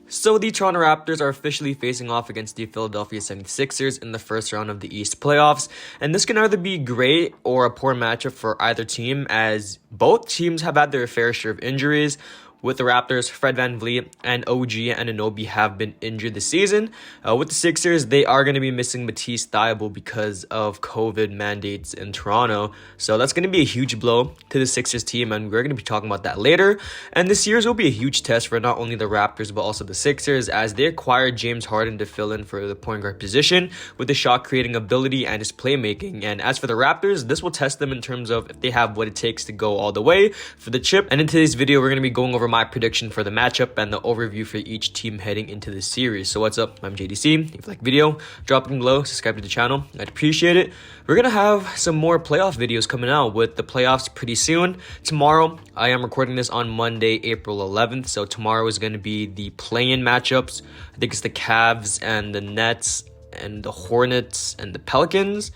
So the Toronto Raptors are officially facing off against the Philadelphia 76ers in the first round of the East playoffs, and this can either be great or a poor matchup for either team, as both teams have had their fair share of injuries. With the Raptors, Fred VanVleet and OG Anunoby have been injured this season. With the Sixers, they are going to be missing Matisse Thybulle because of COVID mandates in Toronto. So that's going to be a huge blow to the Sixers team, and we're going to be talking about that later. And this series will be a huge test for not only the Raptors, but also the Sixers, as they acquired James Harden to fill in for the point guard position with the shot-creating ability and his playmaking. And as for the Raptors, this will test them in terms of if they have what it takes to go all the way for the chip. And in today's video, we're going to be going over my prediction for the matchup and the overview for each team heading into this series. So what's up? I'm JDC. If you like the video, drop it below, subscribe to the channel. I'd appreciate it. We're gonna have some more playoff videos coming out with the playoffs pretty soon. Tomorrow, I am recording this on Monday, April 11th. So tomorrow is gonna be the play-in matchups. I think it's the Cavs and the Nets and the Hornets and the Pelicans.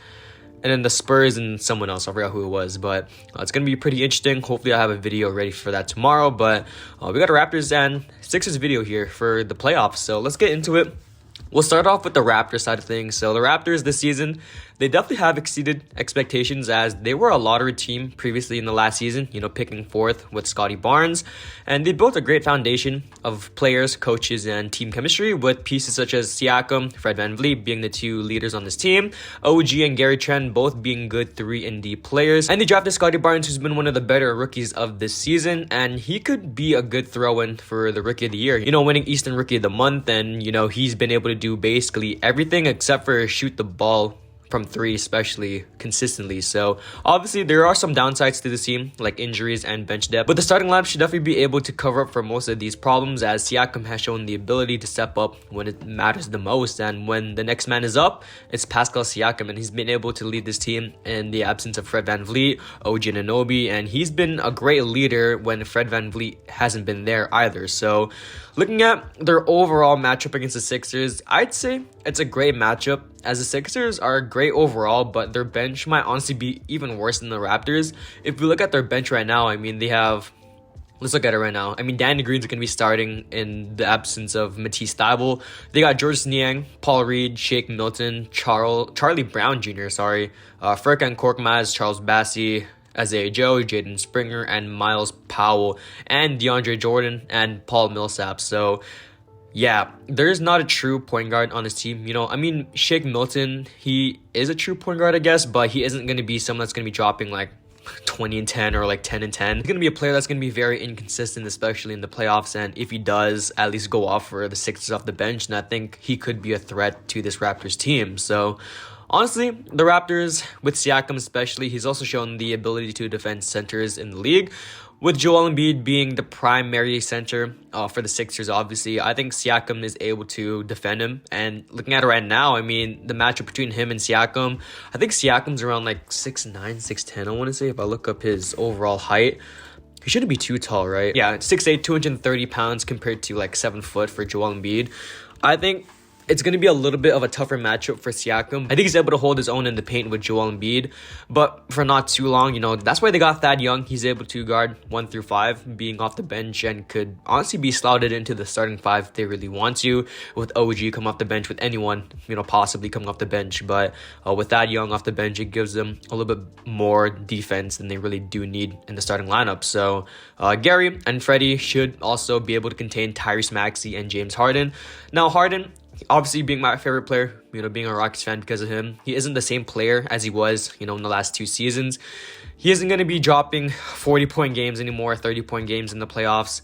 And then the Spurs and someone else. I forgot who it was. But it's going to be pretty interesting. Hopefully, I have a video ready for that tomorrow. But we got a Raptors and Sixers video here for the playoffs. So let's get into it. We'll start off with the Raptors side of things. So the Raptors this season, they definitely have exceeded expectations, as they were a lottery team previously in the last season, picking fourth with Scottie Barnes. And they built a great foundation of players, coaches, and team chemistry with pieces such as Siakam, Fred VanVleet being the two leaders on this team, OG and Gary Trent both being good 3-and-D players. And they drafted Scottie Barnes, who's been one of the better rookies of this season, and he could be a good throw-in for the Rookie of the Year. Winning Eastern Rookie of the Month, and, he's been able to do basically everything except for shoot the ball from three, especially consistently. So obviously there are some downsides to the team, like injuries and bench depth, but the starting lineup should definitely be able to cover up for most of these problems, as Siakam has shown the ability to step up when it matters the most. And when the next man is up, it's Pascal Siakam, and he's been able to lead this team in the absence of Fred VanVleet, OG Anunoby, and he's been a great leader when Fred VanVleet hasn't been there either. So looking at their overall matchup against the Sixers, I'd say it's a great matchup, as the Sixers are great overall, but their bench might honestly be even worse than the Raptors. If we look at their bench right now, they have... Let's look at it right now. Danny Green's going to be starting in the absence of Matisse Thybulle. They got Georges Niang, Paul Reed, Shake Milton, Charlie Brown Jr., Furkan Korkmaz, Charles Bassey, Isaiah Joe, Jaden Springer, and Miles Powell, and DeAndre Jordan, and Paul Millsap. So yeah, there's not a true point guard on this team. Shake Milton, he is a true point guard, I guess, but he isn't going to be someone that's going to be dropping like 20 and 10 or like 10 and 10. He's going to be a player that's going to be very inconsistent, especially in the playoffs. And if he does at least go off for the Sixers off the bench, then I think he could be a threat to this Raptors team. So honestly, the Raptors, with Siakam especially, he's also shown the ability to defend centers in the league. With Joel Embiid being the primary center for the Sixers, obviously, I think Siakam is able to defend him. And looking at it right now, the matchup between him and Siakam, I think Siakam's around like 6'9", 6'10", I want to say, if I look up his overall height. He shouldn't be too tall, right? Yeah, 6'8", 230 pounds compared to like 7 foot for Joel Embiid. I think it's going to be a little bit of a tougher matchup for Siakam. I think he's able to hold his own in the paint with Joel Embiid, but for not too long. That's why they got Thad Young. He's able to guard 1 through 5, being off the bench, and could honestly be slotted into the starting 5 if they really want to, with OG come off the bench, with anyone, possibly coming off the bench. But with Thad Young off the bench, it gives them a little bit more defense than they really do need in the starting lineup. So Gary and Freddie should also be able to contain Tyrese Maxey and James Harden. Now Harden, obviously being my favorite player, being a Rockets fan because of him, he isn't the same player as he was, in the last 2 seasons. He isn't going to be dropping 40-point games anymore, 30-point games in the playoffs.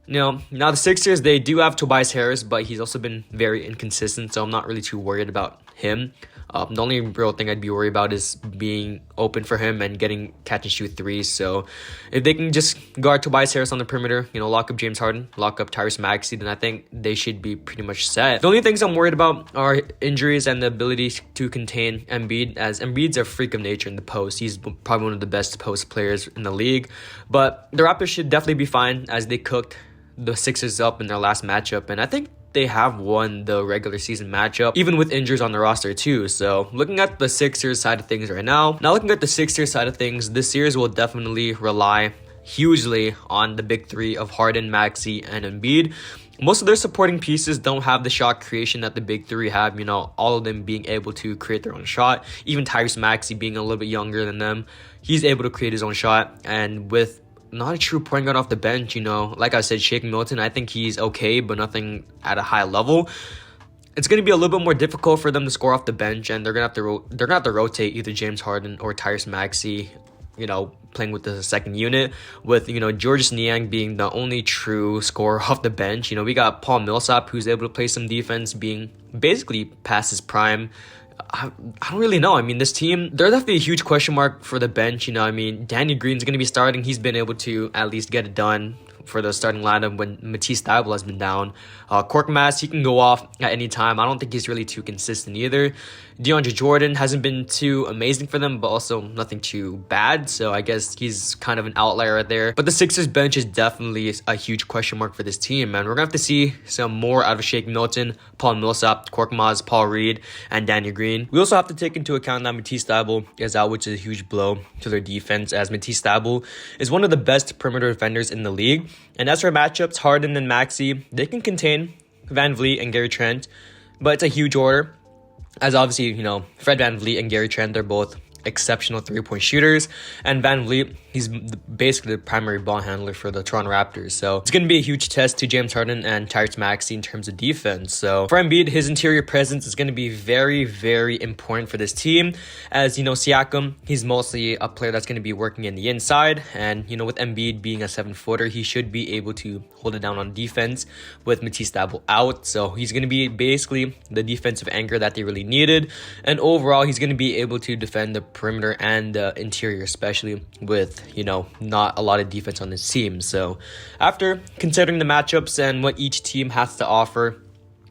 Now the Sixers, they do have Tobias Harris, but he's also been very inconsistent, so I'm not really too worried about him. The only real thing I'd be worried about is being open for him and getting catch and shoot threes. So if they can just guard Tobias Harris on the perimeter, lock up James Harden, lock up Tyrese Maxey, then I think they should be pretty much set. The only things I'm worried about are injuries and the ability to contain Embiid, as Embiid's a freak of nature in the post. He's probably one of the best post players in the league. But the Raptors should definitely be fine, as they cooked the Sixers up in their last matchup, and I think they have won the regular season matchup, even with injuries on the roster too. So looking at the Sixers side of things right now, this series will definitely rely hugely on the big three of Harden, Maxey, and Embiid. most of their supporting pieces don't have the shot creation that the big three have, all of them being able to create their own shot. Even Tyrese Maxey being a little bit younger than them, he's able to create his own shot. And with not a true point guard off the bench, like I said, Shake Milton, I think he's okay, but nothing at a high level. It's going to be a little bit more difficult for them to score off the bench, and they're going to have to rotate either James Harden or Tyrese Maxey, playing with the second unit, with, Georges Niang being the only true scorer off the bench. We got Paul Millsap, who's able to play some defense, being basically past his prime. I don't really know. This team, they're definitely a huge question mark for the bench. Danny Green's going to be starting. He's been able to at least get it done for the starting lineup when Matisse Thybulle has been down. Korkmaz, he can go off at any time. I don't think he's really too consistent either. DeAndre Jordan hasn't been too amazing for them, but also nothing too bad. So I guess he's kind of an outlier right there. But the Sixers bench is definitely a huge question mark for this team, and we're going to have to see some more out of Shake Milton, Paul Millsap, Korkmaz, Paul Reed, and Danny Green. We also have to take into account that Matisse Thybulle is out, which is a huge blow to their defense, as Matisse Thybulle is one of the best perimeter defenders in the league. And as for matchups, Harden and Maxey, they can contain Van Vliet and Gary Trent, but it's a huge order, as obviously, Fred Van Vliet and Gary Trent, they're both exceptional three-point shooters, and Van Vliet, he's basically the primary ball handler for the Toronto Raptors. So it's going to be a huge test to James Harden and Tyrese Maxey in terms of defense. So for Embiid, his interior presence is going to be very, very important for this team, as Siakam, he's mostly a player that's going to be working in the inside, and with Embiid being a 7-footer, he should be able to hold it down on defense with Matisse Thybulle out. So he's going to be basically the defensive anchor that they really needed, and overall he's going to be able to defend the perimeter and the interior, especially with not a lot of defense on this team. So after considering the matchups and what each team has to offer,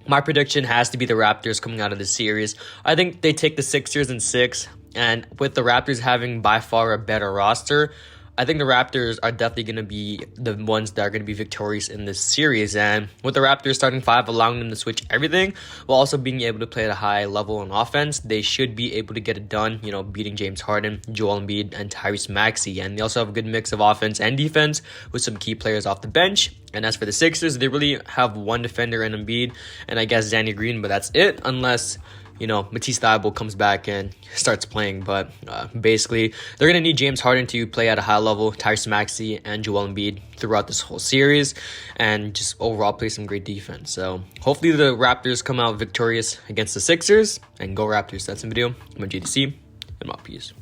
my prediction has to be the Raptors coming out of this series. I think they take the Sixers in 6, and with the Raptors having by far a better roster, I think the Raptors are definitely going to be the ones that are going to be victorious in this series. And with the Raptors starting 5, allowing them to switch everything, while also being able to play at a high level on offense, they should be able to get it done, beating James Harden, Joel Embiid, and Tyrese Maxey. And they also have a good mix of offense and defense with some key players off the bench. And as for the Sixers, they really have one defender in Embiid, and I guess Danny Green, but that's it, unless Matisse Thybulle comes back and starts playing. But basically, they're going to need James Harden to play at a high level, Tyrese Maxey, and Joel Embiid throughout this whole series, and just overall play some great defense. So hopefully the Raptors come out victorious against the Sixers, and go Raptors. That's the video. I'm GDC, and my peace.